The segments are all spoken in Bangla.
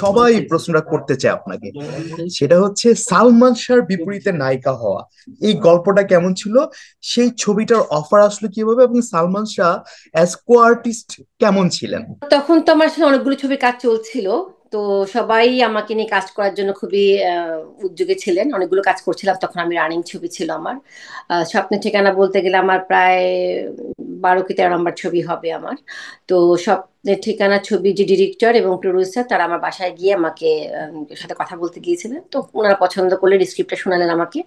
সবাই প্রশ্নটা করতে চায় আপনাকে, সেটা হচ্ছে সালমান শাহর বিপরীতে নায়িকা হওয়া, এই গল্পটা কেমন ছিল? সেই ছবিটার অফার আসলো কিভাবে, এবং Salman Shah as co artist কেমন ছিলেন? তখন তো আমার সাথে অনেকগুলো ছবির কাজ চলছিল। তো সবাই আমাকে নিয়ে কাজ করার জন্য খুবই উদ্যোগী ছিলেন, অনেকগুলো কাজ করছিলাম তখন। আমি রানিং ছবি ছিল আমার। স্বপ্নের ঠিকানা বলতে গেলে আমার প্রায় 12 কি 13 নম্বর ছবি হবে আমার। তো স্বপ্নের ঠিকানা ছবি যে ডিরেক্টর এবং প্রডিউসার তারা আমার বাসায় গিয়ে আমাকে সাথে কথা বলতে গিয়েছিলেন। তো ওনারা পছন্দ করলে স্ক্রিপ্টটা শোনালেন আমাকে।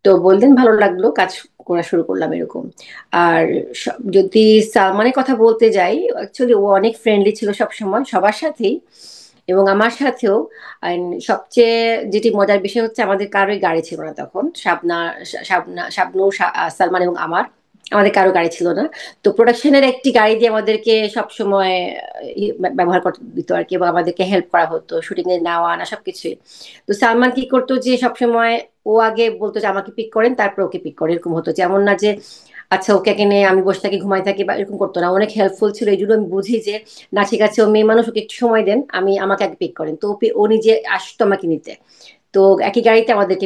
তো বললেন, ভালো লাগলো, কাজ করা শুরু করলাম এরকম। আর যদি সালমানের কথা বলতে যাই, অ্যাকচুয়ালি ও অনেক ফ্রেন্ডলি ছিল সব সময় সবার সাথেই, এবং আমার সাথেও। And সবচেয়ে যেটি মজার বিষয় হচ্ছে, আমাদের কারোই গাড়ি ছিল না তখন। শাবনূর, সালমান এবং আমাদের কারো গাড়ি ছিল না। তো প্রোডাকশনের একটি গাড়ি দিয়ে আমাদেরকে সব সময় ব্যবহার করতে দিত আর কি, এবং আমাদেরকে হেল্প করা হতো শুটিং এ নেওয়া আনা সবকিছুই। তো সালমান কি করতো যে সব সময় ও আগে বলতো যে আমাকে পিক করেন, তারপর ওকে পিক করে, এরকম হতো। যেমন না যে আচ্ছা ওকে এনে আমি বসে থাকি ঘুমাই থাকি বা এরকম করতো না, অনেক হেল্পফুল ছিল। এই জন্য আমি বুঝি যে না, ঠিক আছে ও মেয়ে মানুষ, ওকে একটু সময় দেন, আমাকে আগে পিক করেন। তো ও নিজে আসতো আমাকে নিতে। তো একই গাড়িতে আমাদেরকে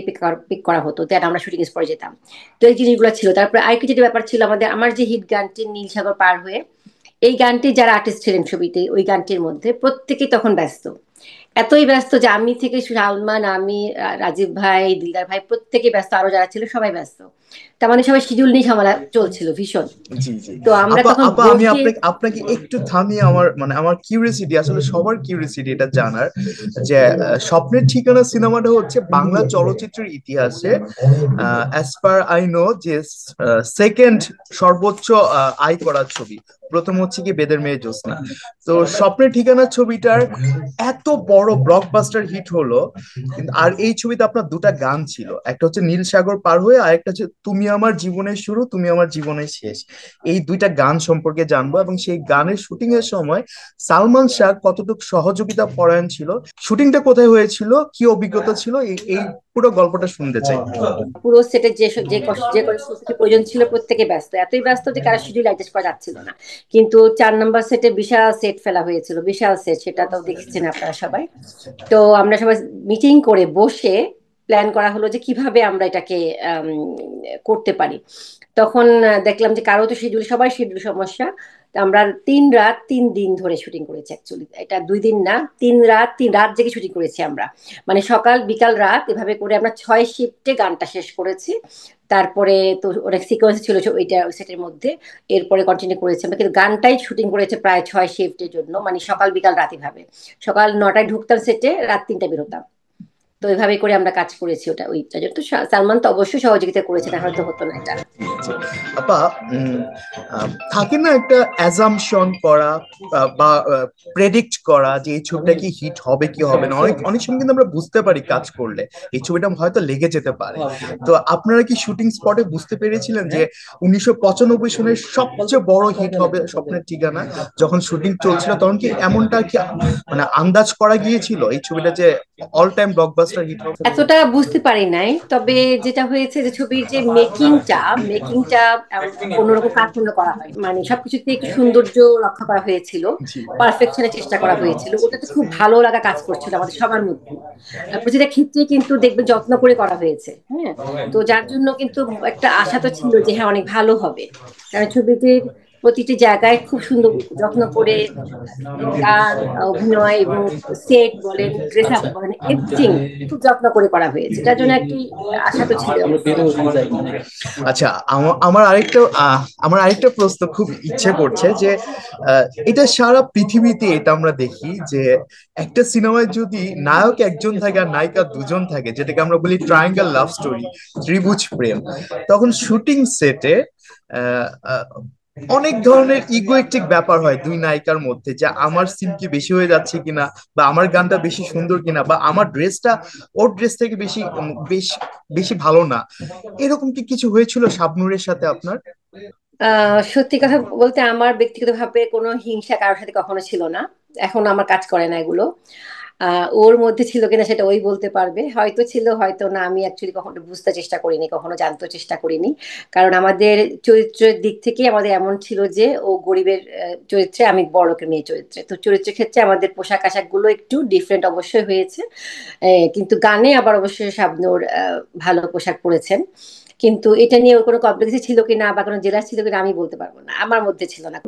পিক করা হতো, দেন আমরা শুটিং স্পটে যেতাম। তো এই জিনিসগুলো ছিল। তারপরে আরেকটি যেটা ব্যাপার ছিল, আমার যে হিট গানটি নীল সাগর পার হয়ে, এই গানটি যারা আর্টিস্ট ছিলেন ছবিতে, ওই গানটির মধ্যে প্রত্যেকেই তখন ব্যস্ত। এতই ব্যস্ত যে আমি থেকে সালমান, আমি, রাজীব ভাই, দিলদার ভাই, প্রত্যেকেই ব্যস্ত, আরো যারা ছিল সবাই ব্যস্ত। তার মানে সবাই শিডিউল নিয়ে ঝামেলা চলছিল ভীষণ। জি জি। তো আমরা আপা তখন আপা আমি বসে। আপনাকে আপনাকে একটু থামিয়ে, আমার কিউরিয়াসিটি, আসলে সবার কিউরিয়াসিটি এটা জানার, যে স্বপ্নের ঠিকানা সিনেমাটা হচ্ছে বাংলা চলচ্চিত্রের ইতিহাসে অ্যাজ পার আই নো যে সেকেন্ড সর্বোচ্চ আয় করা ছবি। প্রথম হচ্ছে কি বেদের মেয়ে জ্যোৎস্না। তো স্বপ্নের ঠিকানা ছবিটার এত বড় ব্লকবাস্টার হিট হলো, আর এই ছবিতে আপনার দুটা গান ছিল, একটা হচ্ছে নীল সাগর পার হয়ে, আর একটা হচ্ছে তুমি আমার জীবনের শুরু তুমি আমার জীবনের শেষ। এই দুইটা গান সম্পর্কে জানবো, এবং সেই গানের শুটিং এর সময় সালমান শাহ কতটুকু সহযোগিতা পরায়ণ ছিল, শুটিংটা কোথায় হয়েছিল, কি অভিজ্ঞতা ছিল, এই পুরো গল্পটা শুনতে চাই। পুরো সেটের যে কটা শিল্পীর প্রয়োজন ছিল প্রত্যেকে ব্যস্ত, এতই ব্যস্ত যে কারো শিডিউল অ্যাডজাস্ট করা যাচ্ছিল না। কিন্তু 4 নম্বর সেটে বিশাল সেট ফেলা হয়েছিল, বিশাল সেট, সেটা তো দেখেছেন আপনারা সবাই। তো আমরা সবাই মিটিং করে বসে প্ল্যান করা হলো যে কিভাবে আমরা এটাকে আম, করতে পারি। তখন দেখলাম যে কারো তো শিডিউল, সবাই শিডিউল সমস্যা। তো আমরা 3 রাত 3 দিন ধরে শুটিং করেছি। অ্যাকচুয়ালি এটা 2 দিন না, 3 রাত 3 রাত জেগে শুটিং করেছি আমরা। মানে সকাল বিকাল রাত এভাবে করে আমরা 6 শিফটে গানটা শেষ করেছি। তারপরে তো অনেক সিকোয়েন্স ছিল ওইটা ওই সেটের মধ্যে, এরপরে কন্টিনিউ করেছি আমরা। কিন্তু গানটাই শুটিং করেছে প্রায় 6 শিফটের জন্য, মানে সকাল বিকাল রাত এভাবে। সকাল 9টায় ঢুকতাম সেটে, রাত 3টায় বেরোতাম। তো এইভাবে করে আমরা কাজ করেছি ওইটার জন্য। তো সালমান তো অবশ্যই সহযোগিতা করেছে, না হয়তো হতো না এটা। আপা, থাকে না একটা অ্যাজাম্পশন করা বা প্রেডিক্ট করা যে এই ছবিটা কি হিট হবে কি হবে না, অনেক অনেক সময় কিন্তু আমরা বুঝতে পারি কাজ করলে এই ছবিটা হয়তো লেগে যেতে পারে। তো আপনারা কি শুটিং স্পটে বুঝতে পেরেছিলেন যে 1995 সনের সবচেয়ে বড় হিট হবে স্বপ্নের ঠিকানা? যখন শুটিং চলছিল তখন কি এমনটা কি মানে আন্দাজ করা গিয়েছিল এই ছবিটা যে অল টাইম ব্লকবাস্টার হিট হবে? এতটা বুঝতে পারি নাই, তবে যেটা হয়েছে যে ছবির যে মেকিংটা অন্যরকম কার্পণ্য করা হয়, মানে সবকিছুতে একটু সৌন্দর্য রক্ষা করা হয়েছিল, জি পারফেকশনের চেষ্টা করা হয়েছিল। ওটাতে খুব ভালো লাগা কাজ করছিল আমাদের সবার মধ্যে। প্রতিটা ক্ষেত্রে কিন্তু দেখবে যত্ন করে করা হয়েছে, হ্যাঁ। তো যার জন্য কিন্তু একটা আশা তো ছিল যে হ্যাঁ অনেক ভালো হবে, কারণ ছবিটির প্রতিটি জায়গায় খুব সুন্দর যত্ন করে গান, অভিনয় এবং সেট বলেন, ড্রেস আপ বলেন, এভরিথিং খুব যত্ন করে করা হয়েছে। এটার জন্য একটি আশা তো ছিল অবশ্যই। আচ্ছা, আমার আরেকটা প্রশ্ন খুব ইচ্ছে করছে যে এটা সারা পৃথিবীতে এটা আমরা দেখি যে একটা সিনেমায় যদি নায়ক একজন থাকে আর নায়িকা দুজন থাকে, যেটাকে আমরা বলি ট্রায়াঙ্গেল লাভ স্টোরি, ত্রিভুজ প্রেম, তখন শুটিং সেটে অনেক ধরনের ইগোয়েস্টিক ব্যাপার হয় দুই নায়িকার মধ্যে, যে আমার সিন কি বেশি হয়ে যাচ্ছে কিনা, বা আমার গানটা বেশি সুন্দর কিনা, বা আমার ড্রেসটা ওর ড্রেস থেকে বেশি বেশি ভালো না। এরকম কি কিছু হয়েছিল শাবনূরের সাথে আপনার? সত্যি কথা বলতে আমার ব্যক্তিগতভাবে কোনো হিংসা কারোর সাথে কখনো ছিল না। এখন আমার কাজ করে না এগুলো। ওর মধ্যে ছিল কিনা সেটা ওই বলতে পারবে, হয়তো ছিল হয়তো না, আমি অ্যাকচুয়ালি কখনো বুঝতে চেষ্টা করিনি, কখনো জানতে চেষ্টা করিনি। কারণ আমাদের চরিত্রের দিক থেকে আমাদের এমন ছিল যে ও গরিবের চরিত্রে, আমি বড়লোকের মেয়ে চরিত্রে, তো চরিত্রের ক্ষেত্রে আমাদের পোশাক আশাক গুলো একটু ডিফারেন্ট অবশ্যই হয়েছে। কিন্তু গানে আবার অবশ্যই শাবনূর ভালো পোশাক পরেছেন। কিন্তু এটা নিয়ে ওর কোনো কমপ্লেক্সই ছিল কিনা বা কোনো জেলাস ছিল কিনা আমি বলতে পারবো না, আমার মধ্যে ছিল না।